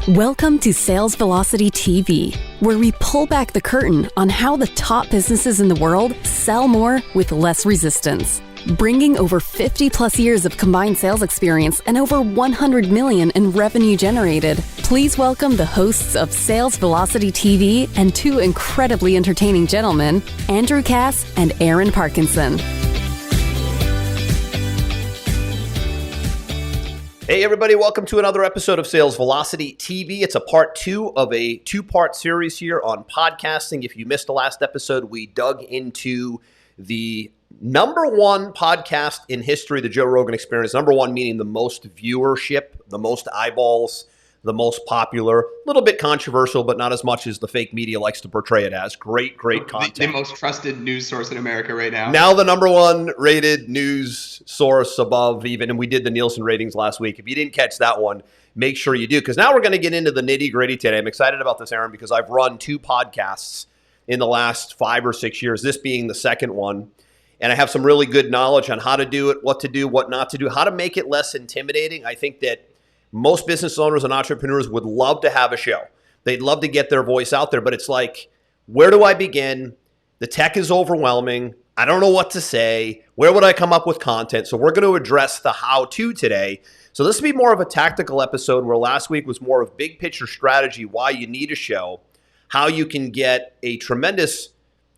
Welcome to Sales Velocity TV, where we pull back the curtain on how the top businesses in the world sell more with less resistance. Bringing over 50 plus years of combined sales experience and over 100 million in revenue generated, please welcome the hosts of Sales Velocity TV and two incredibly entertaining gentlemen, Andrew Cass and Aaron Parkinson. Hey everybody, welcome to another episode of Sales Velocity TV. It's a part two of a two-part series here on podcasting. If you missed the last episode, we dug into the number one podcast in history, the Joe Rogan Experience. Number one meaning the most viewership, the most eyeballs, the most popular. A little bit controversial, but not as much as the fake media likes to portray it as. Great content. The most trusted news source in America right now. Now the number one rated news source above even, and we did the Nielsen ratings last week. If you didn't catch that one, make sure you do, because now we're going to get into the nitty-gritty today. I'm excited about this, Aaron, because I've run two podcasts in the last 5 or 6 years, this being the second one. And I have some really good knowledge on how to do it, what to do, what not to do, how to make it less intimidating. I think that most business owners and entrepreneurs would love to have a show. They'd love to get their voice out there, but it's like, where do I begin? The tech is overwhelming. I don't know what to say. Where would I come up with content? So we're going to address the how-to today. So this will be more of a tactical episode, where last week was more of big picture strategy, why you need a show, how you can get a tremendous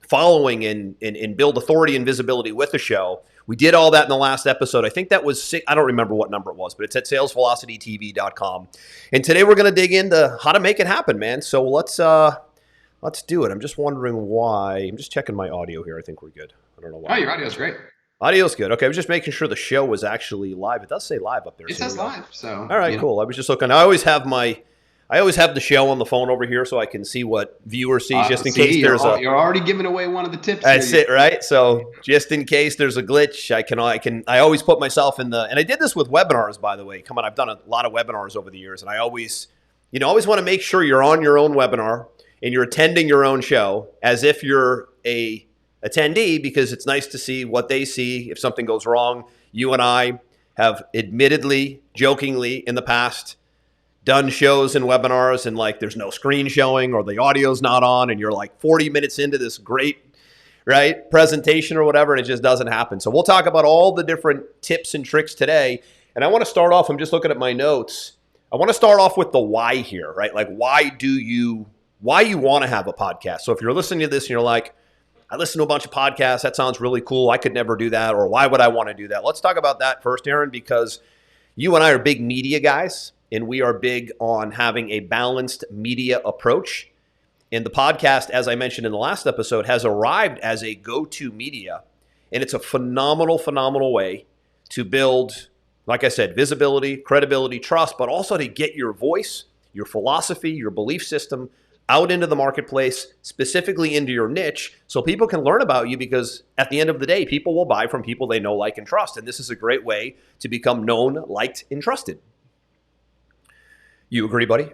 following and build authority and visibility with a show. We did all that in the last episode. I think that was I don't remember what number it was, but it's at salesvelocitytv.com. And today we're going to dig into how to make it happen, man. So let's do it. I'm just wondering why. I'm just checking my audio here. I think we're good. I don't know why. Oh, your audio's great. Audio's good. Okay, I was just making sure the show was actually live. It does say live up there. It says live. So all right, cool. I was just looking. I always have the show on the phone over here so I can see what viewer sees, just in case there's you're already giving away one of the tips. That's it, right? So just in case there's a glitch, I always put myself in and I did this with webinars, by the way. Come on, I've done a lot of webinars over the years, and I always want to make sure you're on your own webinar and you're attending your own show as if you're a attendee, because it's nice to see what they see if something goes wrong. You and I have admittedly, jokingly in the past done shows and webinars, and like there's no screen showing or the audio's not on, and you're like 40 minutes into this great presentation or whatever, and it just doesn't happen. So we'll talk about all the different tips and tricks today. And I want to start off, I'm just looking at my notes. I want to start off with the why here, right? Like why you want to have a podcast. So if you're listening to this and you're like, I listen to a bunch of podcasts, that sounds really cool, I could never do that, or why would I want to do that? Let's talk about that first, Aaron, because you and I are big media guys. And we are big on having a balanced media approach. And the podcast, as I mentioned in the last episode, has arrived as a go-to media. And it's a phenomenal way to build, like I said, visibility, credibility, trust, but also to get your voice, your philosophy, your belief system out into the marketplace, specifically into your niche, so people can learn about you, because at the end of the day, people will buy from people they know, like, and trust. And this is a great way to become known, liked, and trusted. You agree, buddy?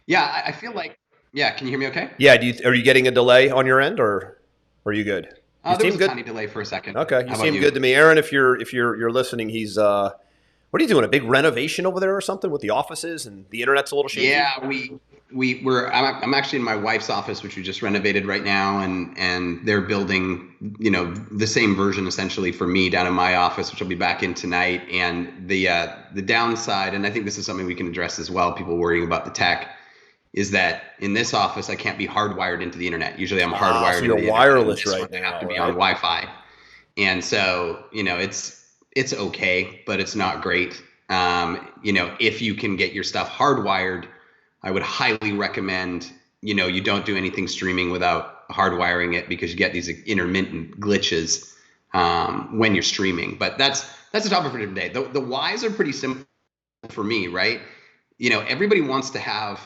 Yeah, I feel like. Yeah, can you hear me? Okay. Yeah. Are you getting a delay on your end, or are you good? You there was a tiny delay for a second. Okay, you seem good to me, Aaron. If you're listening, he's what are you doing? A big renovation over there or something with the offices, and the internet's a little shaky? Yeah, I'm actually in my wife's office, which we just renovated right now, and they're building, the same version essentially for me down in my office, which I'll be back in tonight. And the downside, and I think this is something we can address as well, people worrying about the tech, is that in this office I can't be hardwired into the internet. Usually I'm hardwired. So you're wireless right now. I have to be on Wi-Fi, and so it's okay, but it's not great. If you can get your stuff hardwired, I would highly recommend, you don't do anything streaming without hardwiring it, because you get these intermittent glitches when you're streaming. But that's a topic for today. The whys are pretty simple for me, right? Everybody wants to have,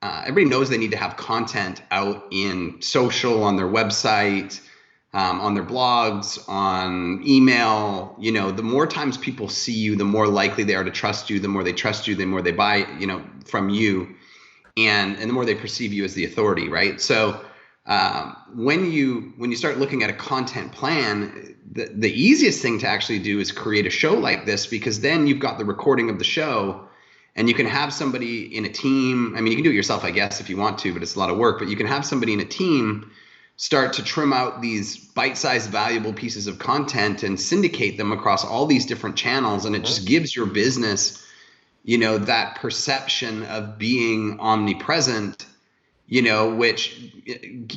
everybody knows they need to have content out in social, on their website, on their blogs, on email. The more times people see you, the more likely they are to trust you. The more they trust you, the more they buy, from you. And the more they perceive you as the authority, right? So when you start looking at a content plan, the easiest thing to actually do is create a show like this, because then you've got the recording of the show, And you can have somebody in a team. I mean, you can do it yourself, I guess, if you want to, but it's a lot of work. But you can have somebody in a team start to trim out these bite-sized, valuable pieces of content and syndicate them across all these different channels. And it just gives your business, that perception of being omnipresent, which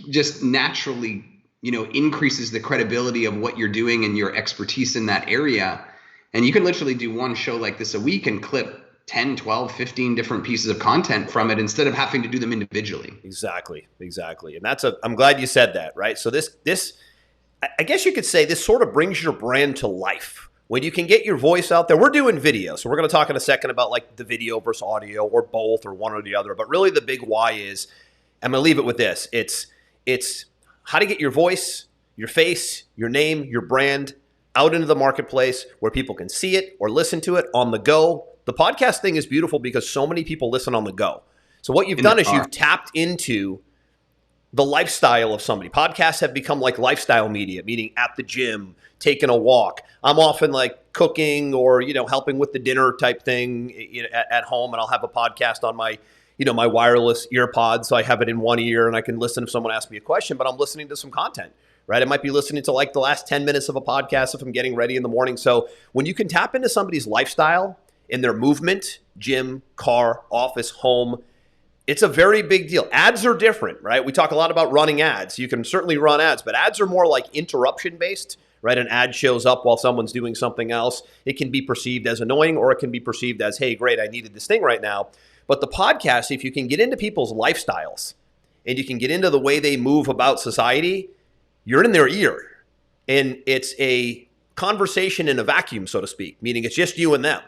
just naturally, increases the credibility of what you're doing and your expertise in that area. And you can literally do one show like this a week and clip 10, 12, 15 different pieces of content from it instead of having to do them individually. Exactly. And I'm glad you said that, right? So this, I guess you could say this sort of brings your brand to life. When you can get your voice out there, we're doing video. So we're going to talk in a second about like the video versus audio or both or one or the other. But really the big why is, I'm going to leave it with this. It's how to get your voice, your face, your name, your brand out into the marketplace where people can see it or listen to it on the go. The podcast thing is beautiful because so many people listen on the go. So what you've done is you've tapped into the lifestyle of somebody. Podcasts have become like lifestyle media, meaning at the gym, taking a walk. I'm often like cooking or, helping with the dinner type thing at home, and I'll have a podcast on my, my wireless ear pod. So I have it in one ear and I can listen if someone asks me a question, but I'm listening to some content, right? I might be listening to like the last 10 minutes of a podcast if I'm getting ready in the morning. So when you can tap into somebody's lifestyle in their movement, gym, car, office, home, it's a very big deal. Ads are different, right? We talk a lot about running ads. You can certainly run ads, but ads are more like interruption based, right? An ad shows up while someone's doing something else. It can be perceived as annoying or it can be perceived as, hey, great, I needed this thing right now. But the podcast, if you can get into people's lifestyles and you can get into the way they move about society, you're in their ear. And it's a conversation in a vacuum, so to speak, meaning it's just you and them.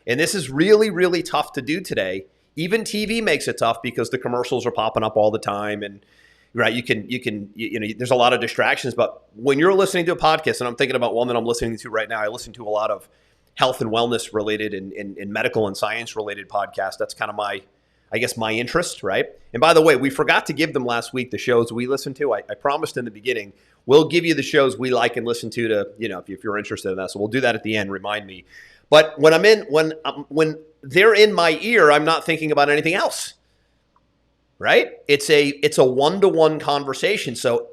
And this is really, really tough to do today. Even TV makes it tough because the commercials are popping up all the time. And right, you can, there's a lot of distractions. But when you're listening to a podcast, and I'm thinking about one that I'm listening to right now, I listen to a lot of health and wellness related and medical and science related podcasts. That's kind of my interest, right? And by the way, we forgot to give them last week the shows we listened to. I promised in the beginning, we'll give you the shows we like and listen to, if you're interested in that. So we'll do that at the end, remind me. But when they're in my ear, I'm not thinking about anything else, right? It's a one-to-one conversation. So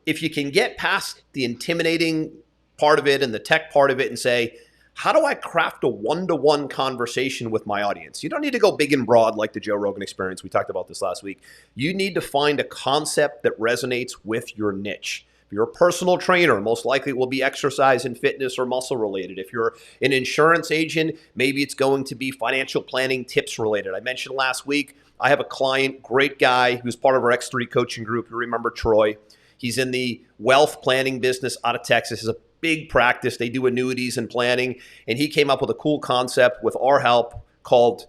if you can get past the intimidating part of it and the tech part of it and say, how do I craft a one-to-one conversation with my audience? You don't need to go big and broad like the Joe Rogan Experience. We talked about this last week. You need to find a concept that resonates with your niche. If you're a personal trainer, most likely it will be exercise and fitness or muscle related. If you're an insurance agent, maybe it's going to be financial planning tips related. I mentioned last week, I have a client, great guy, who's part of our X3 coaching group. You remember Troy. He's in the wealth planning business out of Texas. It's a big practice. They do annuities and planning. And he came up with a cool concept with our help called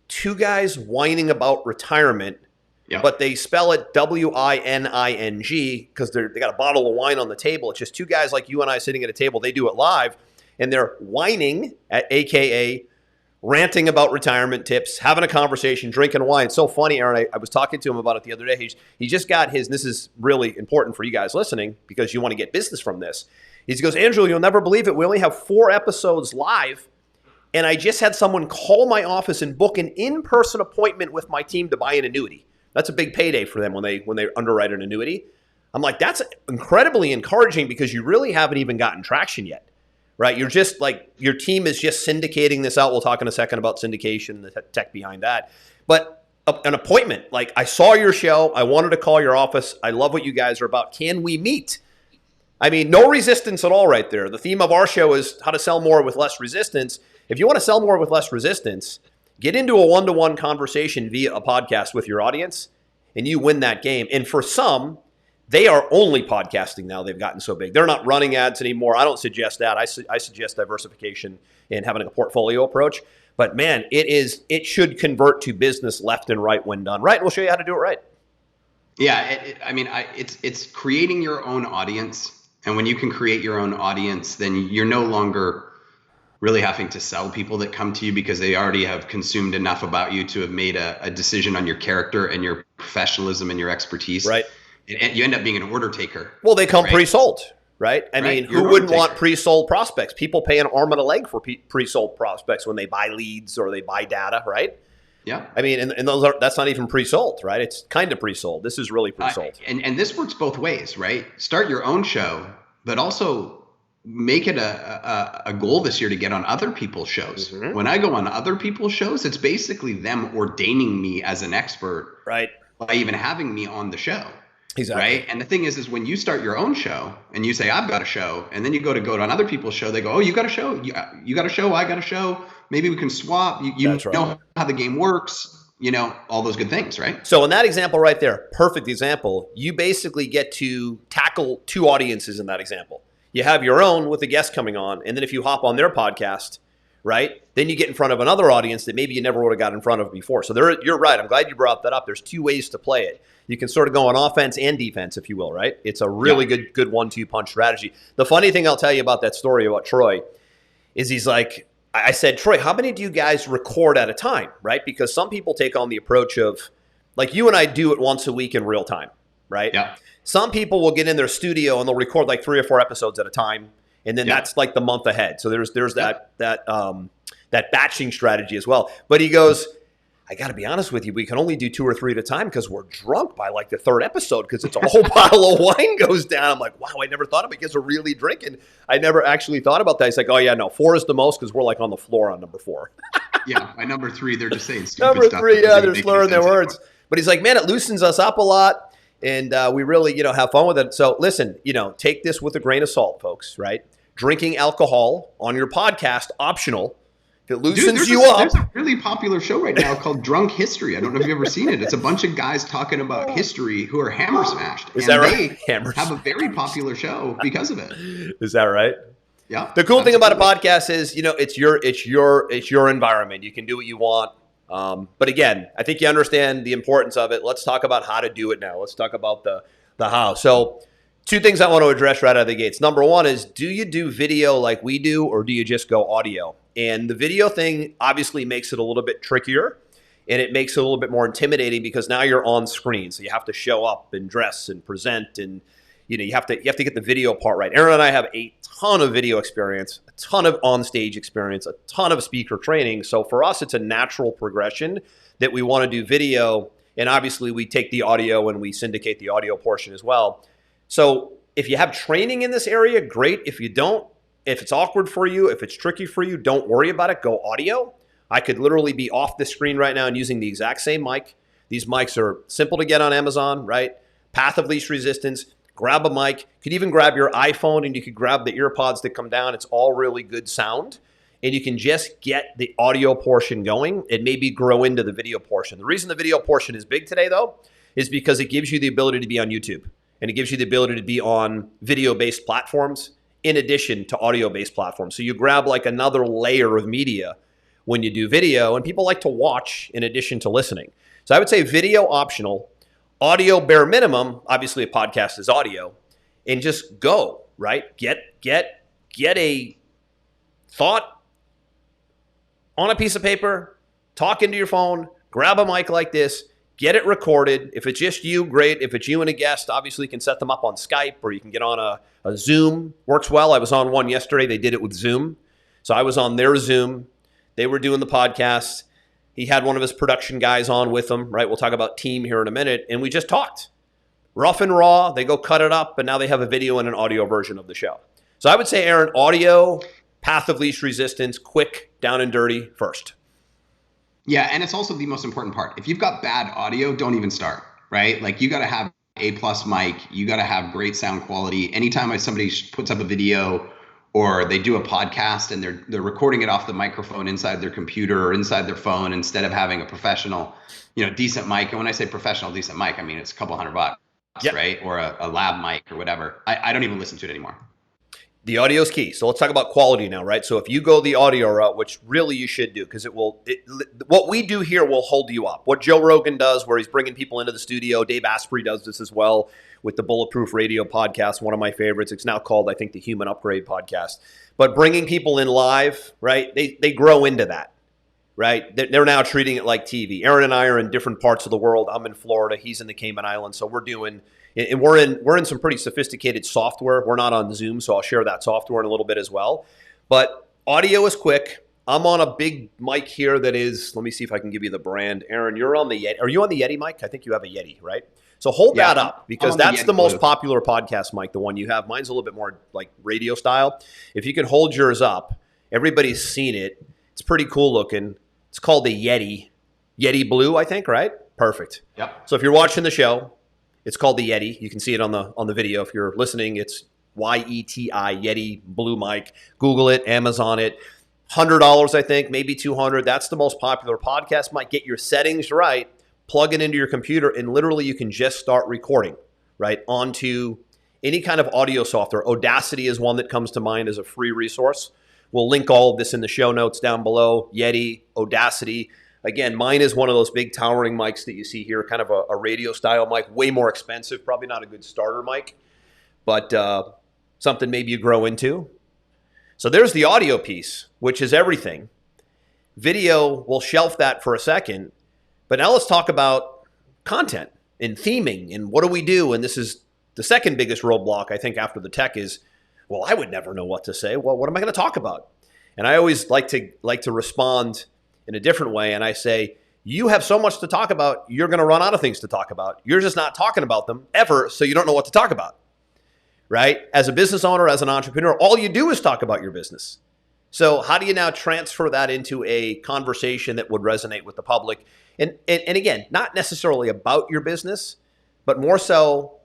Two Guys Whining About Retirement. Yeah. But they spell it WINING because they got a bottle of wine on the table. It's just two guys like you and I sitting at a table. They do it live, and they're whining, AKA ranting about retirement tips, having a conversation, drinking wine. It's so funny, Aaron. I was talking to him about it the other day. He just got his, and this is really important for you guys listening because you want to get business from this. He goes, Andrew, you'll never believe it. We only have 4 episodes live, and I just had someone call my office and book an in-person appointment with my team to buy an annuity. That's a big payday for them when they underwrite an annuity. I'm like, that's incredibly encouraging because you really haven't even gotten traction yet, right? You're just like, your team is just syndicating this out. We'll talk in a second about syndication, the tech behind that. But an appointment, like I saw your show. I wanted to call your office. I love what you guys are about. Can we meet? I mean, no resistance at all right there. The theme of our show is how to sell more with less resistance. If you want to sell more with less resistance, get into a one-to-one conversation via a podcast with your audience, and you win that game. And for some, they are only podcasting now. They've gotten so big. They're not running ads anymore. I don't suggest that. I suggest diversification and having a portfolio approach. But man, it should convert to business left and right when done right. We'll show you how to do it right. Yeah, it's creating your own audience. And when you can create your own audience, then you're no longer really having to sell people that come to you because they already have consumed enough about you to have made a decision on your character and your professionalism and your expertise. Right. And you end up being an order taker. Well, they come pre-sold, right? I mean, You're who wouldn't going to want take pre-sold prospects? People pay an arm and a leg for pre-sold prospects when they buy leads or they buy data, right? Yeah. I mean, and that's not even pre-sold, right? It's kind of pre-sold. This is really pre-sold. And this works both ways, right? Start your own show, but also make it a goal this year to get on other people's shows. Mm-hmm. When I go on other people's shows, it's basically them ordaining me as an expert, right? By even having me on the show. Exactly. Right. And the thing is when you start your own show and you say, I've got a show, and then you go on other people's show, they go, oh, you got a show. You got a show. I got a show. Maybe we can swap. You know how the game works, all those good things. Right. So in that example right there, perfect example, you basically get to tackle two audiences in that example. You have your own with a guest coming on. And then if you hop on their podcast, right, then you get in front of another audience that maybe you never would have got in front of before. So you're right. I'm glad you brought that up. There's two ways to play it. You can sort of go on offense and defense, if you will, right? It's a really good 1-2 punch strategy. The funny thing I'll tell you about that story about Troy is he's like, I said, Troy, how many do you guys record at a time, right? Because some people take on the approach of, like you and I do it once a week in real time, right? Yeah. Some people will get in their studio and they'll record like 3 or 4 episodes at a time, and then that's like the month ahead. So there's that batching strategy as well. But he goes, I got to be honest with you, we can only do 2 or 3 at a time because we're drunk by like the 3rd episode because it's a whole bottle of wine goes down. I'm like, wow, I never thought of it because we're really drinking. I never actually thought about that. He's like, oh yeah, no, 4 is the most because we're like on the floor on number 4. Yeah, by number 3, they're just saying stupid number stuff. Number 3, yeah, they're slurring their words. Anymore. But he's like, man, it loosens us up a lot, and we really, have fun with it. So listen, take this with a grain of salt, folks, right? Drinking alcohol on your podcast, optional. If it loosens you up. There's a really popular show right now called Drunk History. I don't know if you've ever seen it. It's a bunch of guys talking about history who are hammer smashed. Is that right? They have a very popular show because of it. Is that right? Yeah. The cool thing about a podcast is, it's your environment. You can do what you want. But again, I think you understand the importance of it. Let's talk about how to do it now. Let's talk about the how. So 2 things I want to address right out of the gates. Number 1 is, do you do video like we do, or do you just go audio? And the video thing obviously makes it a little bit trickier, and it makes it a little bit more intimidating because now you're on screen. So you have to show up and dress and present, and you have to get the video part right. Aaron and I have a ton of video experience, a ton of on-stage experience, a ton of speaker training. So for us, it's a natural progression that we want to do video, and obviously we take the audio and we syndicate the audio portion as well. So if you have training in this area, great. If you don't, if it's awkward for you, if it's tricky for you, don't worry about it. Go audio. I could literally be off the screen right now and using the exact same mic. These mics are simple to get on Amazon, right? Path of least resistance. Grab a mic. You could even grab your iPhone and you could grab the earpods that come down. It's all really good sound. And you can just get the audio portion going and maybe grow into the video portion. The reason the video portion is big today, though, is because it gives you the ability to be on YouTube. And it gives you the ability to be on video-based platforms in addition to audio-based platforms. So you grab like another layer of media when you do video, and people like to watch in addition to listening. So I would say video optional, audio bare minimum. Obviously a podcast is audio, and just go, right? Get a thought on a piece of paper, talk into your phone, grab a mic like this, get it recorded. If it's just you, great. If it's you and a guest, obviously you can set them up on Skype, or you can get on a Zoom. Works well. I was on one yesterday. They did it with Zoom. So I was on their Zoom. They were doing the podcast. He had one of his production guys on with him, right? We'll talk about team here in a minute. And we just talked. Rough and raw. They go cut it up, and now they have a video and an audio version of the show. So I would say, Aaron, audio, path of least resistance, quick, down and dirty first. Yeah, and it's also the most important part. If you've got bad audio, don't even start, right? Like you got to have A+ mic. You got to have great sound quality. Anytime somebody puts up a video or they do a podcast and they're recording it off the microphone inside their computer or inside their phone instead of having a professional, decent mic. And when I say professional, decent mic, I mean it's a couple $100, yep, right? Or a lab mic or whatever. I don't even listen to it anymore. The audio is key. So let's talk about quality now, right? So if you go the audio route, which really you should do, because what we do here will hold you up. What Joe Rogan does, where he's bringing people into the studio, Dave Asprey does this as well with the Bulletproof Radio podcast, one of my favorites. It's now called, I think, the Human Upgrade podcast. But bringing people in live, right? They grow into that, right? They're now treating it like TV. Aaron and I are in different parts of the world. I'm in Florida. He's in the Cayman Islands. So we're doing And we're in some pretty sophisticated software. We're not on Zoom, so I'll share that software in a little bit as well. But audio is quick. I'm on a big mic here that is, let me see if I can give you the brand. Aaron, you're on the Yeti. Are you on the Yeti mic? I think you have a Yeti, right? So hold that up, because that's the most popular podcast mic, the one you have. Mine's a little bit more like radio style. If you can hold yours up, everybody's seen it. It's pretty cool looking. It's called the Yeti. Yeti Blue, I think, right? Perfect. Yep. So if you're watching the show, it's called the Yeti. You can see it on the video. If you're listening, it's YETI, Yeti Blue mic. Google it, Amazon it. $100, I think, maybe $200. That's the most popular podcast mic. Get your settings right, plug it into your computer, and literally you can just start recording, right, onto any kind of audio software. Audacity is one that comes to mind as a free resource. We'll link all of this in the show notes down below. Yeti, Audacity. Again, mine is one of those big towering mics that you see here, kind of a radio style mic, way more expensive, probably not a good starter mic, but something maybe you grow into. So there's the audio piece, which is everything. Video, we'll shelf that for a second, but now let's talk about content and theming and what do we do? And this is the second biggest roadblock, I think, after the tech is, well, I would never know what to say. Well, what am I going to talk about? And I always like to respond in a different way, and I say, you have so much to talk about, you're going to run out of things to talk about. You're just not talking about them ever, so you don't know what to talk about. Right? As a business owner, as an entrepreneur, all you do is talk about your business. So how do you now transfer that into a conversation that would resonate with the public? And again, not necessarily about your business, but more so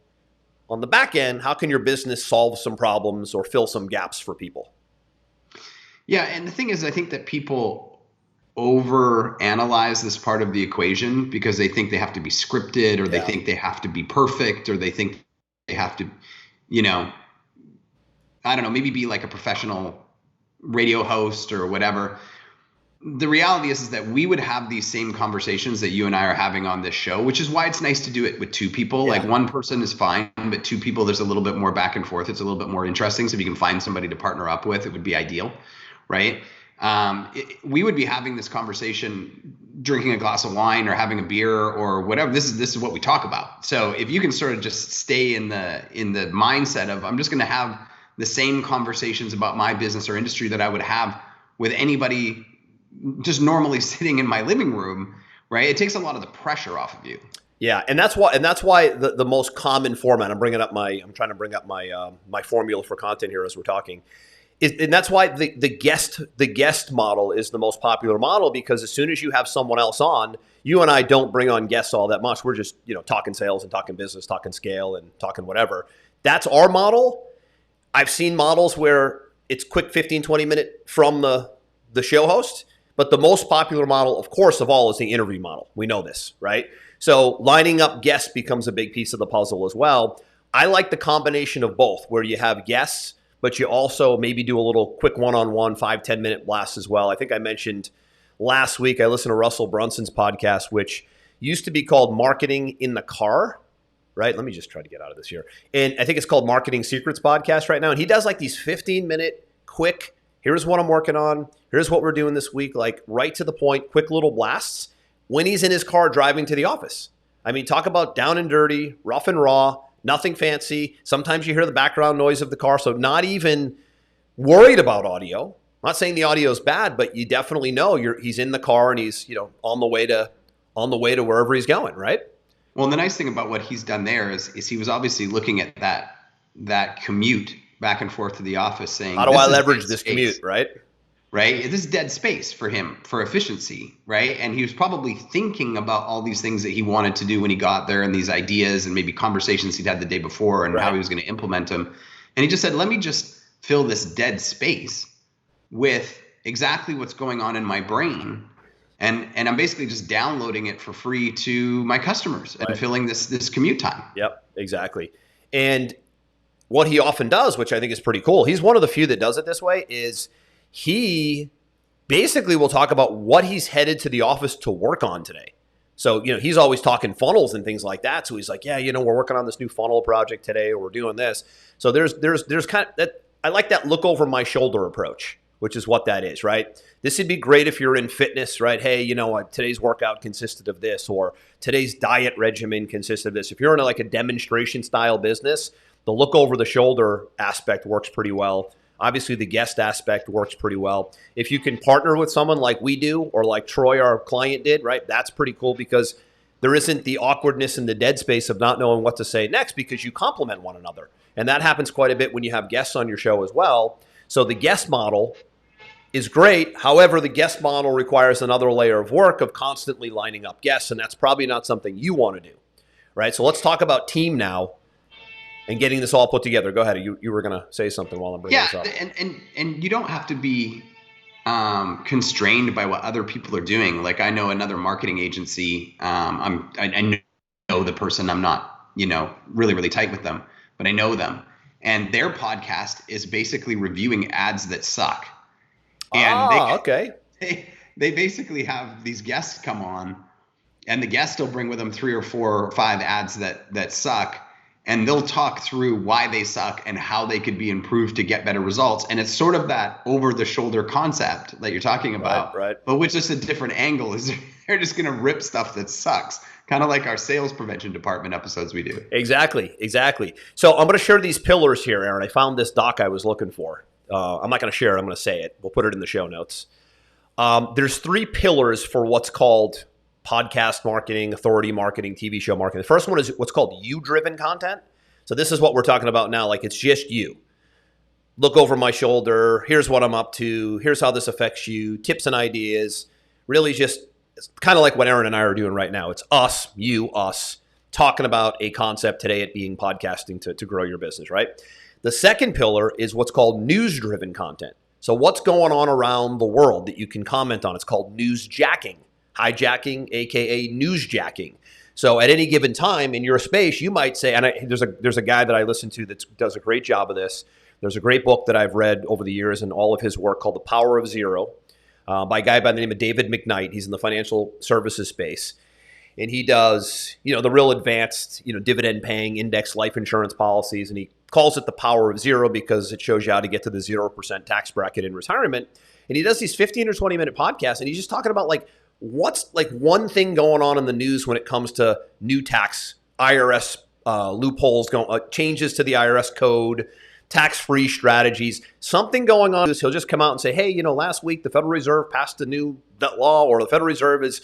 on the back end, how can your business solve some problems or fill some gaps for people? Yeah, and the thing is, I think that people overanalyze this part of the equation because they think they have to be scripted, or they think they have to be perfect, or they think they have to, I don't know, maybe be like a professional radio host or whatever. The reality is that we would have these same conversations that you and I are having on this show, which is why it's nice to do it with two people. Yeah. Like one person is fine, but two people, there's a little bit more back and forth. It's a little bit more interesting. So if you can find somebody to partner up with, it would be ideal, right? We would be having this conversation drinking a glass of wine or having a beer or whatever. This is what we talk about. So if you can sort of just stay in the mindset of, I'm just going to have the same conversations about my business or industry that I would have with anybody just normally sitting in my living room, right? It takes a lot of the pressure off of you. Yeah, and that's why the most common format. I'm trying to bring up my formula for content here as we're talking. And that's why the guest model is the most popular model, because as soon as you have someone else on, you and I don't bring on guests all that much. We're just, talking sales and talking business, talking scale and talking whatever. That's our model. I've seen models where it's quick 15, 20 minute from the show host, but the most popular model, of course, of all is the interview model. We know this, right? So lining up guests becomes a big piece of the puzzle as well. I like the combination of both, where you have guests, but you also maybe do a little quick one-on-one 5-10 minute blast as well. I think I mentioned last week I listened to Russell Brunson's podcast, which used to be called Marketing in the Car, right? Let me just try to get out of this here. And I think it's called Marketing Secrets Podcast right now. And he does like these 15-minute quick, here's what I'm working on, here's what we're doing this week, like right to the point, quick little blasts when he's in his car driving to the office. I mean, talk about down and dirty, rough and raw, nothing fancy. Sometimes you hear the background noise of the car, so not even worried about audio. I'm not saying the audio is bad, but you definitely know he's in the car and he's on the way to wherever he's going, right? Well, and the nice thing about what he's done there is he was obviously looking at that commute back and forth to the office, saying, how do I leverage this commute, right? Right? This is dead space for him for efficiency, right? And he was probably thinking about all these things that he wanted to do when he got there, and these ideas and maybe conversations he'd had the day before, and how he was going to implement them. And he just said, let me just fill this dead space with exactly what's going on in my brain. And I'm basically just downloading it for free to my customers and filling this commute time. Yep, exactly. And what he often does, which I think is pretty cool, he's one of the few that does it this way, is he basically will talk about what he's headed to the office to work on today. So, he's always talking funnels and things like that. So he's like, yeah, we're working on this new funnel project today, or we're doing this. So there's kind of that. I like that look over my shoulder approach, which is what that is, right? This would be great if you're in fitness, right? Hey, you know what? Today's workout consisted of this, or today's diet regimen consisted of this. If you're in like a demonstration style business, the look over the shoulder aspect works pretty well. Obviously, the guest aspect works pretty well. If you can partner with someone like we do, or like Troy, our client, did, right? That's pretty cool because there isn't the awkwardness and the dead space of not knowing what to say next because you complement one another. And that happens quite a bit when you have guests on your show as well. So the guest model is great. However, the guest model requires another layer of work of constantly lining up guests, and that's probably not something you want to do, right? So let's talk about team now and getting this all put together. Go ahead. You were going to say something while I'm bringing this up. And you don't have to be constrained by what other people are doing. Like I know another marketing agency. I know the person. I'm not, really, really tight with them, but I know them. And their podcast is basically reviewing ads that suck. And they basically have these guests come on, and the guests will bring with them 3 or 4 or 5 ads that suck. And they'll talk through why they suck and how they could be improved to get better results. And it's sort of that over-the-shoulder concept that you're talking about, right. But with just a different angle is they're just going to rip stuff that sucks, kind of like our sales prevention department episodes we do. Exactly. So I'm going to share these pillars here, Aaron. I found this doc I was looking for. I'm not going to share it. I'm going to say it. We'll put it in the show notes. There's 3 pillars for what's called podcast marketing, authority marketing, TV show marketing. The first one is what's called you-driven content. So this is what we're talking about now. Like it's just you. Look over my shoulder. Here's what I'm up to. Here's how this affects you. Tips and ideas. Really just it's kind of like what Aaron and I are doing right now. It's us, you, us, talking about a concept today at being podcasting to grow your business, right? The second pillar is what's called news-driven content. So what's going on around the world that you can comment on? It's called newsjacking. Hijacking, aka newsjacking. So at any given time in your space, you might say, and there's a guy that I listen to that does a great job of this. There's a great book that I've read over the years and all of his work called The Power of Zero by a guy by the name of David McKnight. He's in the financial services space. And he does, the real advanced, dividend paying index life insurance policies. And he calls it the power of zero because it shows you how to get to the 0% tax bracket in retirement. And he does these 15 or 20 minute podcasts. And he's just talking about what's one thing going on in the news when it comes to new tax, IRS loopholes, changes to the IRS code, tax-free strategies, something going on. He'll just come out and say, hey, last week the Federal Reserve passed a new law, or the Federal Reserve is,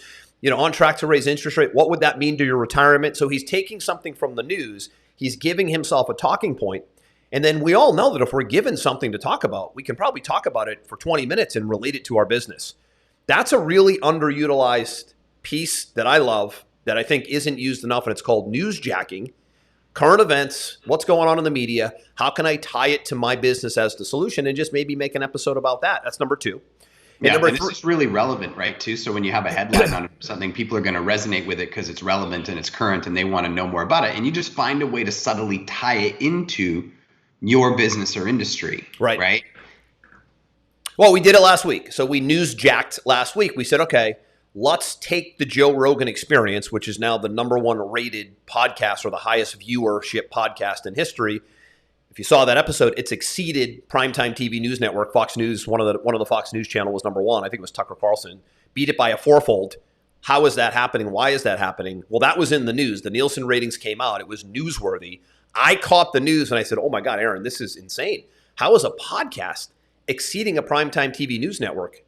on track to raise interest rate. What would that mean to your retirement? So he's taking something from the news. He's giving himself a talking point. And then we all know that if we're given something to talk about, we can probably talk about it for 20 minutes and relate it to our business. That's a really underutilized piece that I love that I think isn't used enough, and it's called newsjacking. Current events, what's going on in the media, how can I tie it to my business as the solution, and just maybe make an episode about that. That's number 2. And this is really relevant, right, too? So when you have a headline on something, people are going to resonate with it because it's relevant and it's current and they want to know more about it. And you just find a way to subtly tie it into your business or industry, right? Well, we did it last week. So we newsjacked last week. We said, okay, let's take the Joe Rogan Experience, which is now the #1 rated podcast or the highest viewership podcast in history. If you saw that episode, it's exceeded Primetime TV News Network, Fox News. One of the Fox News channel was #1. I think it was Tucker Carlson. Beat it by a 4-fold. How is that happening? Why is that happening? Well, that was in the news. The Nielsen ratings came out. It was newsworthy. I caught the news and I said, oh my God, Aaron, this is insane. How is a podcast exceeding a Primetime TV News Network?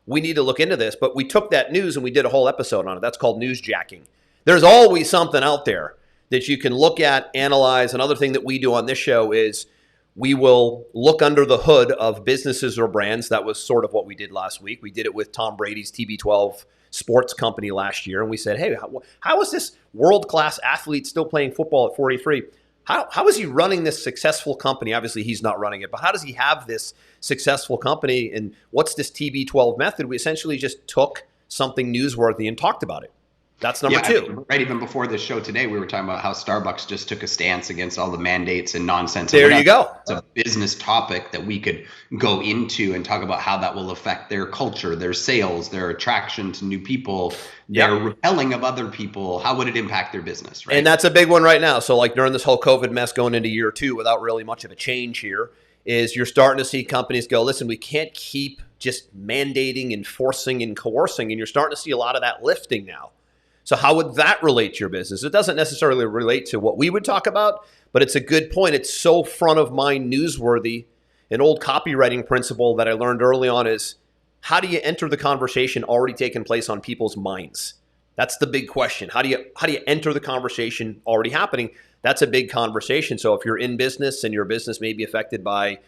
We need to look into this. But we took that news and we did a whole episode on it. That's called newsjacking. There's always something out there that you can look at, analyze. Another thing that we do on this show is we will look under the hood of businesses or brands. That was sort of what we did last week. We did it with Tom Brady's TB12 sports company last year. And we said, hey, how is this world-class athlete still playing football at 43? How is he running this successful company? Obviously, he's not running it, but how does he have this successful company? And what's this TB12 method? We essentially just took something newsworthy and talked about it. That's number 2. Right. Even before this show today, we were talking about how Starbucks just took a stance against all the mandates and nonsense. There you go. It's a business topic that we could go into and talk about how that will affect their culture, their sales, their attraction to new people, their repelling of other people. How would it impact their business? Right. And that's a big one right now. So like during this whole COVID mess going into year 2 without really much of a change here, is you're starting to see companies go, listen, we can't keep just mandating and forcing and coercing, and you're starting to see a lot of that lifting now. So how would that relate to your business? It doesn't necessarily relate to what we would talk about, but it's a good point. It's so front of mind, newsworthy. An old copywriting principle that I learned early on is, how do you enter the conversation already taking place on people's minds? That's the big question. How do you enter the conversation already happening? That's a big conversation. So if you're in business and your business may be affected by,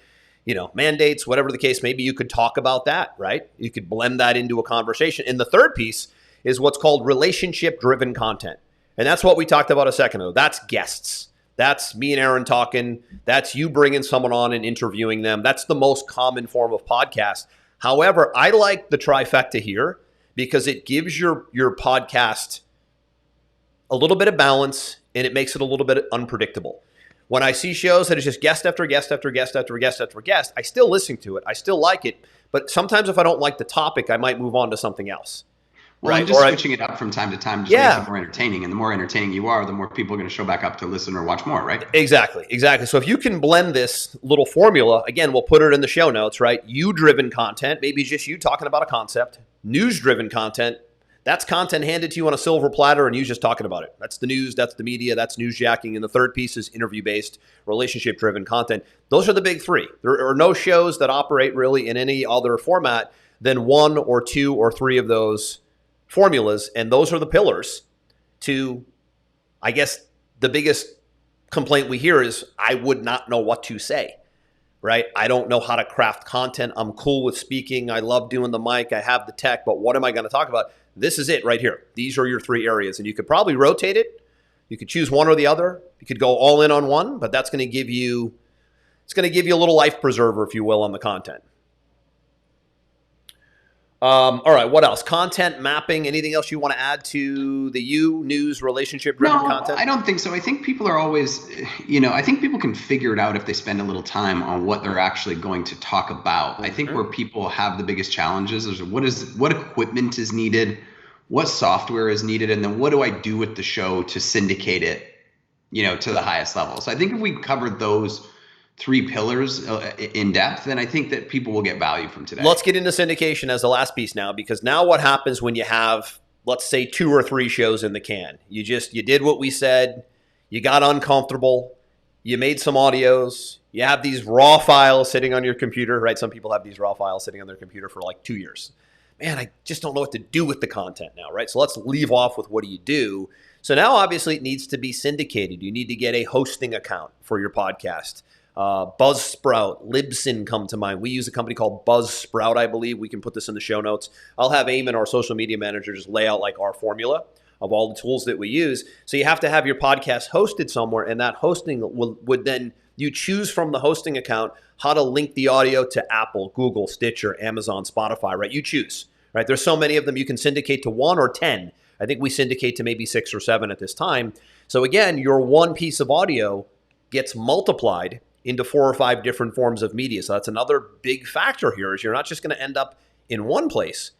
mandates, whatever the case, maybe you could talk about that, right? You could blend that into a conversation. And the third piece is what's called relationship-driven content. And that's what we talked about a second ago. That's guests. That's me and Aaron talking. That's you bringing someone on and interviewing them. That's the most common form of podcast. However, I like the trifecta here because it gives your podcast a little bit of balance and it makes it a little bit unpredictable. When I see shows that is just guest after guest after guest after guest after guest, I still listen to it. I still like it. But sometimes if I don't like the topic, I might move on to something else. Well, right? I'm just switching it up from time to time just Yeah. makes it more entertaining. And the more entertaining you are, the more people are going to show back up to listen or watch more, right? Exactly. So if you can blend this little formula, again, we'll put it in the show notes, right? You-driven content, maybe just you talking about a concept. News-driven content, that's content handed to you on a silver platter and you just talking about it. That's the news, that's the media, that's newsjacking. And the third piece is interview-based, relationship-driven content. Those are the big three. There are no shows that operate really in any other format than one or two or three of those formulas, and those are the pillars to, I guess, the biggest complaint we hear is I would not know what to say, right? I don't know how to craft content. I'm cool with speaking. I love doing the mic. I have the tech, but what am I going to talk about? This is it right here. These are your three areas, and you could probably rotate it. You could choose one or the other. You could go all in on one, but that's going to give you, it's going to give you a little life preserver, if you will, on the content. All right, what else? Content mapping, anything else you want to add to the news, relationship-driven content? I don't think so. I think people are always, I think people can figure it out if they spend a little time on what they're actually going to talk about. I think where people have the biggest challenges is what equipment is needed, what software is needed, and then what do I do with the show to syndicate it, to the highest level. So I think if we covered those three pillars in depth, then I think that people will get value from today. Let's get into syndication as the last piece now, because now what happens when you have, let's say, 2 or 3 shows in the can? You did what we said, you got uncomfortable, you made some audios, you have these raw files sitting on your computer, right? Some people have these raw files sitting on their computer for like 2 years. Man, I just don't know what to do with the content now, right? So let's leave off with what do you do? So now obviously it needs to be syndicated. You need to get a hosting account for your podcast. Buzzsprout, Libsyn come to mind. We use a company called Buzzsprout, I believe. We can put this in the show notes. I'll have Eamon, our social media manager, just lay out like our formula of all the tools that we use. So you have to have your podcast hosted somewhere, and that hosting would then, you choose from the hosting account how to link the audio to Apple, Google, Stitcher, Amazon, Spotify, right? You choose, right? There's so many of them. You can syndicate to 1 or 10. I think we syndicate to maybe 6 or 7 at this time. So again, your one piece of audio gets multiplied into 4 or 5 different forms of media. So that's another big factor here is you're not just going to end up in one place.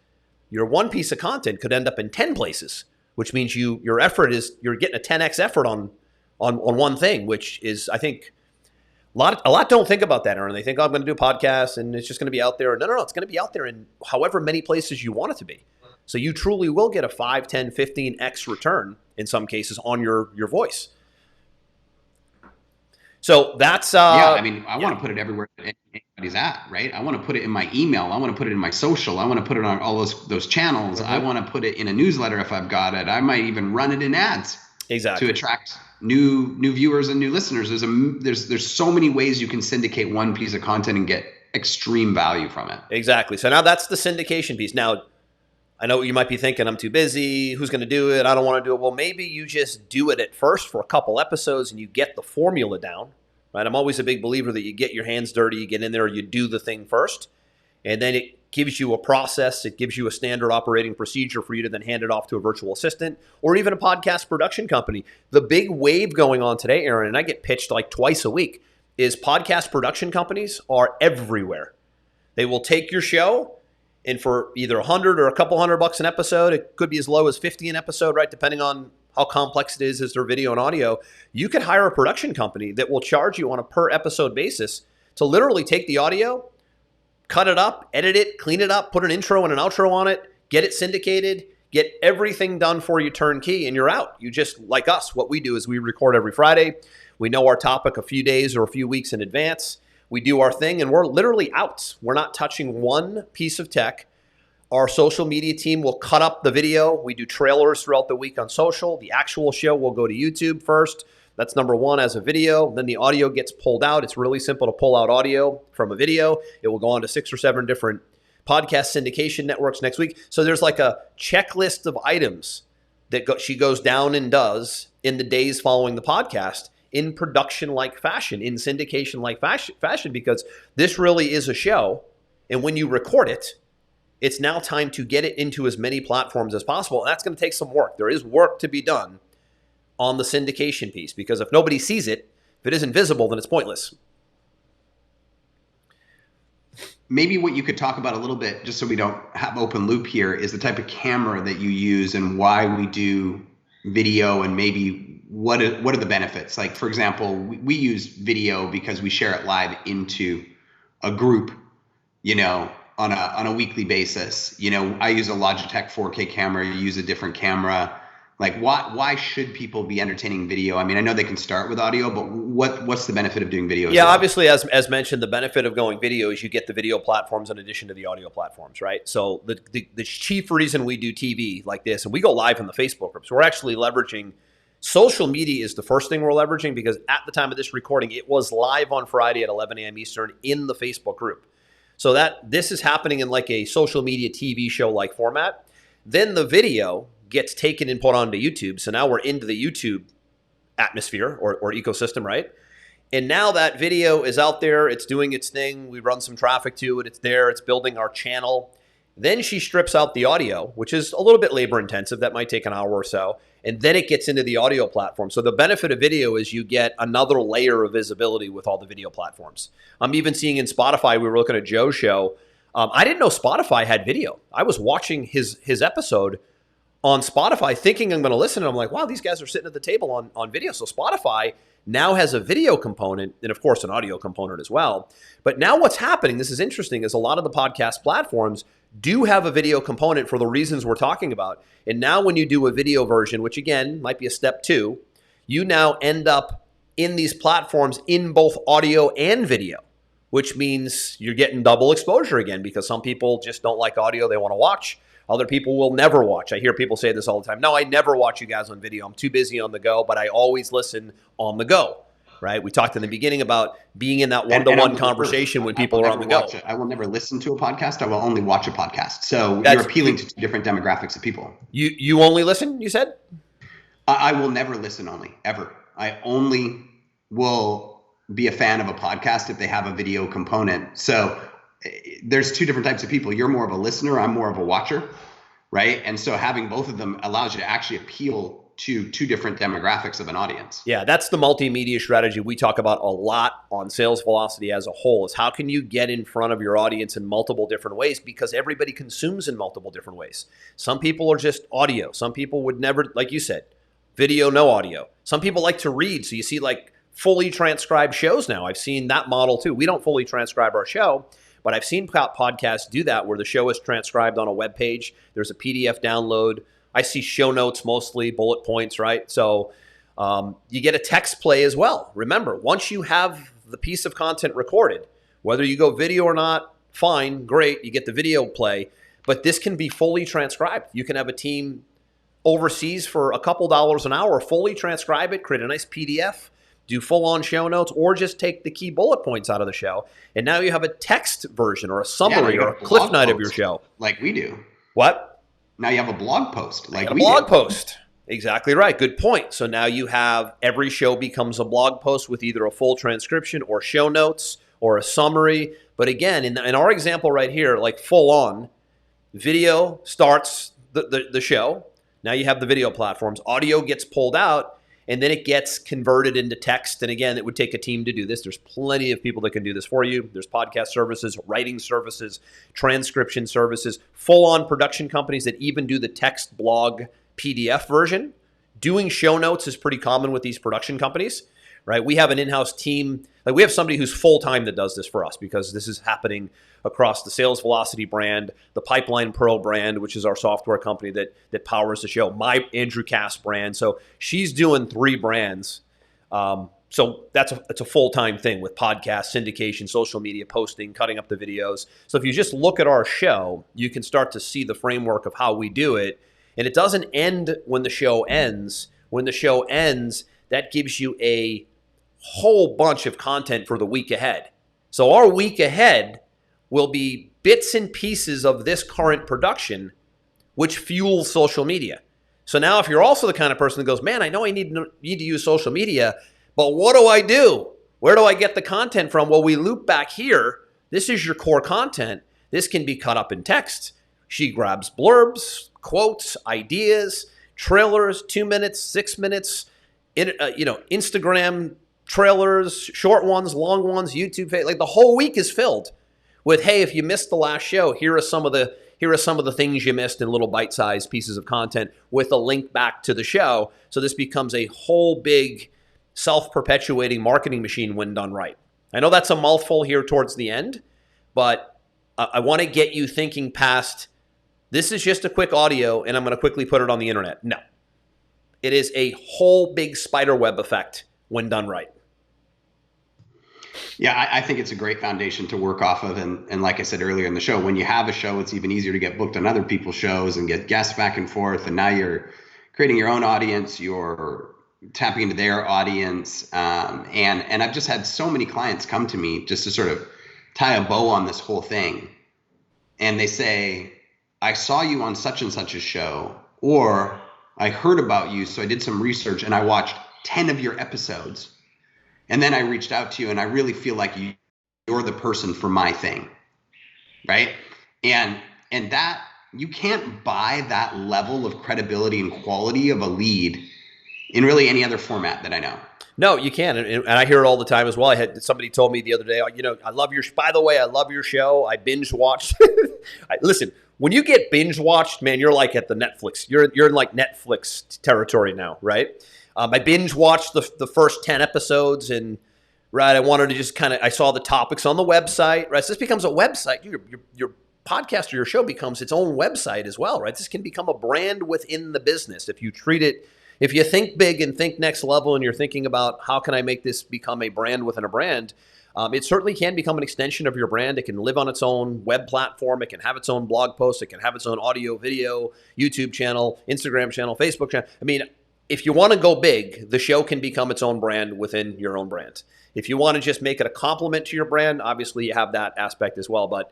Your one piece of content could end up in 10 places, which means your effort is, you're getting a 10x effort on one thing, which is, I think, a lot don't think about that, Aaron. They think, oh, I'm going to do a podcast and it's just going to be out there. No, it's going to be out there in however many places you want it to be. So you truly will get a 5, 10, 15x return in some cases on your voice. So that's I want to put it everywhere that anybody's at, right? I want to put it in my email. I want to put it in my social. I want to put it on all those channels. I want to put it in a newsletter if I've got it. I might even run it in ads to attract new viewers and new listeners. There's so many ways you can syndicate one piece of content and get extreme value from it. Exactly. So now that's the syndication piece. Now, I know what you might be thinking, I'm too busy. Who's going to do it? I don't want to do it. Well, maybe you just do it at first for a couple episodes and you get the formula down, right? I'm always a big believer that you get your hands dirty, you get in there, you do the thing first, and then it gives you a process. It gives you a standard operating procedure for you to then hand it off to a virtual assistant or even a podcast production company. The big wave going on today, Aaron, and I get pitched like twice a week, is podcast production companies are everywhere. They will take your show, and for either $100 or a couple $100 an episode, it could be as low as $50 an episode, right? Depending on how complex it is as their video and audio. You could hire a production company that will charge you on a per episode basis to literally take the audio, cut it up, edit it, clean it up, put an intro and an outro on it, get it syndicated, get everything done for you turnkey, and you're out. You just, like us, what we do is we record every Friday. We know our topic a few days or a few weeks in advance. We do our thing, and we're literally out. We're not touching one piece of tech. Our social media team will cut up the video. We do trailers throughout the week on social. The actual show will go to YouTube first. That's number one as a video. Then the audio gets pulled out. It's really simple to pull out audio from a video. It will go on to 6 or 7 different podcast syndication networks next week. So there's like a checklist of items that she goes down and does in the days following the podcast in production-like fashion, in syndication-like fashion, because this really is a show. And when you record it, it's now time to get it into as many platforms as possible. And that's going to take some work. There is work to be done on the syndication piece, because if nobody sees it, if it isn't visible, then it's pointless. Maybe what you could talk about a little bit, just so we don't have open loop here, is the type of camera that you use and why we do video, and maybe what are the benefits? Like, for example, we use video because we share it live into a group, on a weekly basis. I use a Logitech 4K camera, you use a different camera. Like, why should people be entertaining video? I mean, I know they can start with audio, but what's the benefit of doing video? Yeah, obviously, as mentioned, the benefit of going video is you get the video platforms in addition to the audio platforms, right? So the chief reason we do TV like this, and we go live in the Facebook groups, we're actually leveraging social media is the first thing we're leveraging, because at the time of this recording, it was live on Friday at 11 a.m. Eastern in the Facebook group. So that this is happening in like a social media TV show like format. Then the video gets taken and put onto YouTube. So now we're into the YouTube atmosphere or ecosystem, right? And now that video is out there. It's doing its thing. We run some traffic to it. It's there. It's building our channel. Then she strips out the audio, which is a little bit labor intensive. That might take an hour or so. And then it gets into the audio platform. So the benefit of video is you get another layer of visibility with all the video platforms. I'm even seeing in Spotify, we were looking at Joe's show. I didn't know Spotify had video. I was watching his episode on Spotify thinking I'm going to listen, and I'm like, wow, these guys are sitting at the table on video. So Spotify now has a video component and, of course, an audio component as well. But now what's happening, this is interesting, is a lot of the podcast platforms do have a video component for the reasons we're talking about. And now when you do a video version, which again might be a step 2, you now end up in these platforms in both audio and video, which means you're getting double exposure again, because some people just don't like audio. They want to watch. Other people will never watch. I hear people say this all the time. No, I never watch you guys on video. I'm too busy on the go, but I always listen on the go, right? We talked in the beginning about being in that one-to-one conversation when people are on the go. I will never listen to a podcast. I will only watch a podcast. So you're appealing to different demographics of people. You only listen, you said? I will never listen only, ever. I only will be a fan of a podcast if they have a video component. So there's 2 different types of people. You're more of a listener. I'm more of a watcher, right? And so having both of them allows you to actually appeal to 2 different demographics of an audience. Yeah, that's the multimedia strategy we talk about a lot on Sales Velocity as a whole, is how can you get in front of your audience in multiple different ways, because everybody consumes in multiple different ways. Some people are just audio. Some people would never, like you said, video, no audio. Some people like to read. So you see like fully transcribed shows now. I've seen that model too. We don't fully transcribe our show, but I've seen podcasts do that where the show is transcribed on a web page. There's a PDF download. I see show notes mostly, bullet points, right? So you get a text play as well. Remember, once you have the piece of content recorded, whether you go video or not, fine, great, you get the video play, but this can be fully transcribed. You can have a team overseas for a couple dollars an hour, fully transcribe it, create a nice PDF, do full-on show notes, or just take the key bullet points out of the show. And now you have a text version or a summary or a cliff note of your show. Like we do. What? Now you have a blog post. Like we blog do. Post. Exactly right. Good point. So now you have every show becomes a blog post with either a full transcription or show notes or a summary. But again, in our example right here, like full-on, video starts the show. Now you have the video platforms. Audio gets pulled out, and then it gets converted into text. And again, it would take a team to do this. There's plenty of people that can do this for you. There's podcast services, writing services, transcription services, full-on production companies that even do the text blog PDF version. Doing show notes is pretty common with these production companies, right? We have an in-house team. Like we have somebody who's full-time that does this for us because this is happening across the Sales Velocity brand, the Pipeline Pro brand, which is our software company that powers the show, my Andrew Cass brand. So she's doing 3 brands. So it's a full-time thing with podcasts, syndication, social media posting, cutting up the videos. So if you just look at our show, you can start to see the framework of how we do it. And it doesn't end when the show ends. When the show ends, that gives you a whole bunch of content for the week ahead. So our week ahead will be bits and pieces of this current production, which fuels social media. So now if you're also the kind of person that goes, man, I know I need to use social media, but what do I do? Where do I get the content from? Well, we loop back here. This is your core content. This can be cut up in text. She grabs blurbs, quotes, ideas, trailers, 2 minutes, 6 minutes, Instagram trailers, short ones, long ones, YouTube. Like the whole week is filled with, hey, if you missed the last show, here are some of the things you missed in little bite-sized pieces of content with a link back to the show. So this becomes a whole big self-perpetuating marketing machine when done right. I know that's a mouthful here towards the end, but I want to get you thinking past, this is just a quick audio and I'm going to quickly put it on the internet. No. It is a whole big spider web effect when done right. Yeah, I think it's a great foundation to work off of. And like I said earlier in the show, when you have a show, it's even easier to get booked on other people's shows and get guests back and forth. And now you're creating your own audience. You're tapping into their audience. And I've just had so many clients come to me just to sort of tie a bow on this whole thing. And they say, I saw you on such and such a show, or I heard about you, so I did some research and I watched 10 of your episodes. And then I reached out to you and I really feel like you're the person for my thing, right? And that, you can't buy that level of credibility and quality of a lead in really any other format that I know. No, you can. And I hear it all the time as well. I had somebody told me the other day, I love your show. I binge watched. Listen, when you get binge watched, man, you're like at the Netflix. You're in like Netflix territory now, right? I binge watched the first 10 episodes and right, I wanted to just I saw the topics on the website, right? So this becomes a website. Your podcast or your show becomes its own website as well, right? This can become a brand within the business if you treat it. If you think big and think next level and you're thinking about how can I make this become a brand within a brand, it certainly can become an extension of your brand. It can live on its own web platform. It can have its own blog post. It can have its own audio, video, YouTube channel, Instagram channel, Facebook channel. I mean, if you want to go big, the show can become its own brand within your own brand. If you want to just make it a complement to your brand, obviously you have that aspect as well. But,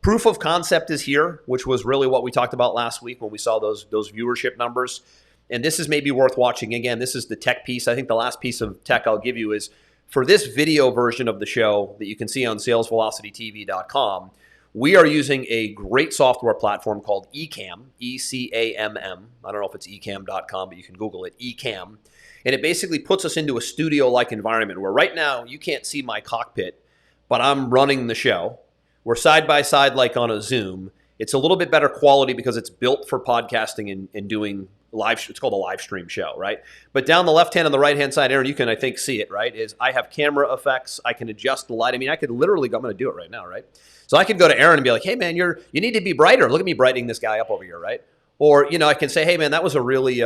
proof of concept is here, which was really what we talked about last week when we saw those viewership numbers. And this is maybe worth watching. Again, this is the tech piece. I think the last piece of tech I'll give you is for this video version of the show that you can see on salesvelocitytv.com, we are using a great software platform called Ecamm, E-C-A-M-M. I don't know if it's ecamm.com, but you can Google it, Ecamm. And it basically puts us into a studio-like environment where right now you can't see my cockpit, but I'm running the show. We're side by side like on a Zoom. It's a little bit better quality because it's built for podcasting and doing live. It's called a live stream show, right? But down the left-hand and the right-hand side, Aaron, you can, I think, see it, right? Is I have camera effects. I can adjust the light. I mean, I could literally, I'm going to do it right now, right? So I could go to Aaron and be like, hey, man, you need to be brighter. Look at me brightening this guy up over here, right? Or, I can say, hey, man, that was a really,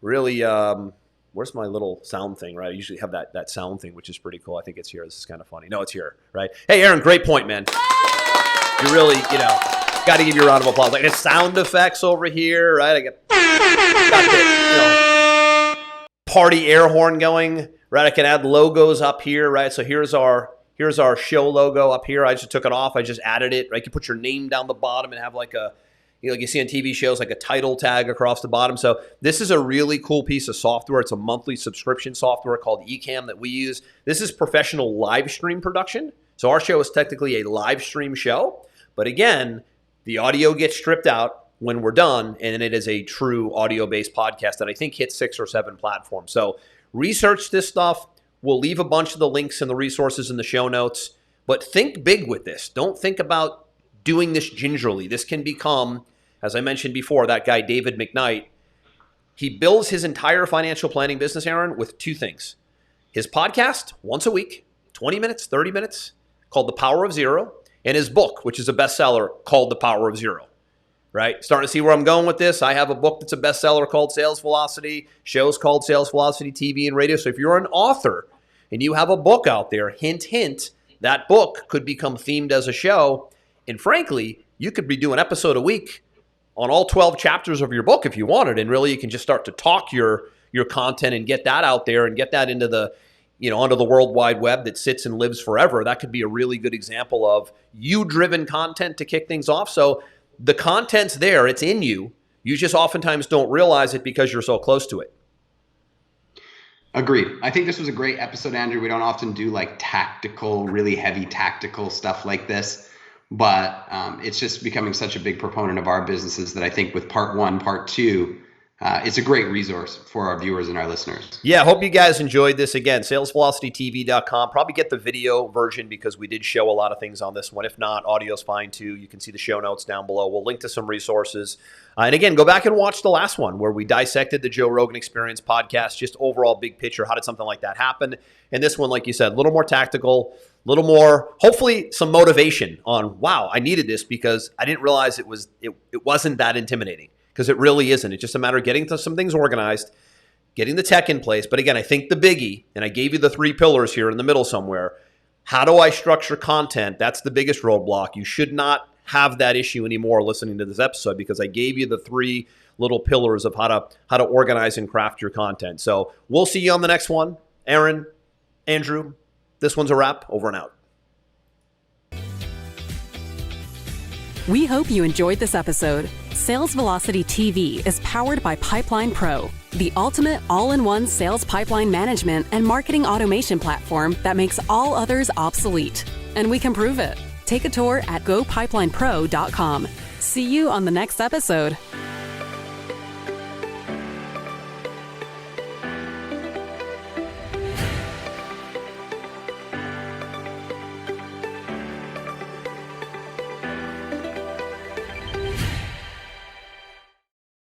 where's my little sound thing, right? I usually have that sound thing, which is pretty cool. I think it's here. This is kind of funny. No, it's here, right? Hey, Aaron, great point, man. You really, got to give you a round of applause. Like the sound effects over here, right? I got the party air horn going, right? I can add logos up here, right? So here's our show logo up here. I just took it off. I just added it, right? You can put your name down the bottom and have like a, like you see on TV shows, like a title tag across the bottom. So this is a really cool piece of software. It's a monthly subscription software called Ecamm that we use. This is professional live stream production. So our show is technically a live stream show. But again, the audio gets stripped out when we're done, and it is a true audio-based podcast that I think hits 6 or 7 platforms. So research this stuff. We'll leave a bunch of the links and the resources in the show notes. But think big with this. Don't think about doing this gingerly. This can become, as I mentioned before, that guy David McKnight, he builds his entire financial planning business, Aaron, with 2 things. his podcast once a week, 20 minutes, 30 minutes, called The Power of Zero, and his book, which is a bestseller, called The Power of Zero. Right? Starting to see where I'm going with this. I have a book that's a bestseller called Sales Velocity, shows called Sales Velocity TV and radio. So if you're an author and you have a book out there, hint, hint, that book could become themed as a show. And frankly, you could be doing an episode a week on all 12 chapters of your book if you wanted. And really, you can just start to talk your content and get that out there and get that into the, onto the World Wide Web that sits and lives forever. That could be a really good example of you-driven content to kick things off. So the content's there. It's in you. You just oftentimes don't realize it because you're so close to it. Agreed. I think this was a great episode, Andrew. We don't often do like tactical, really heavy tactical stuff like this, but it's just becoming such a big proponent of our businesses that I think with part 1, part 2, it's a great resource for our viewers and our listeners. Yeah, I hope you guys enjoyed this. Again, salesvelocitytv.com. Probably get the video version because we did show a lot of things on this one. If not, audio's fine too. You can see the show notes down below. We'll link to some resources. And again, go back and watch the last one where we dissected the Joe Rogan Experience podcast, just overall big picture. How did something like that happen? And this one, like you said, a little more tactical, a little more, hopefully some motivation on, wow, I needed this because I didn't realize it wasn't that intimidating. Because it really isn't. It's just a matter of getting some things organized, getting the tech in place. But again, I think the biggie, and I gave you the 3 pillars here in the middle somewhere. How do I structure content? That's the biggest roadblock. You should not have that issue anymore listening to this episode because I gave you the 3 little pillars of how to organize and craft your content. So we'll see you on the next one. Aaron, Andrew, this one's a wrap. Over and out. We hope you enjoyed this episode. Sales Velocity TV is powered by Pipeline Pro, the ultimate all-in-one sales pipeline management and marketing automation platform that makes all others obsolete. And we can prove it. Take a tour at gopipelinePro.com. See you on the next episode.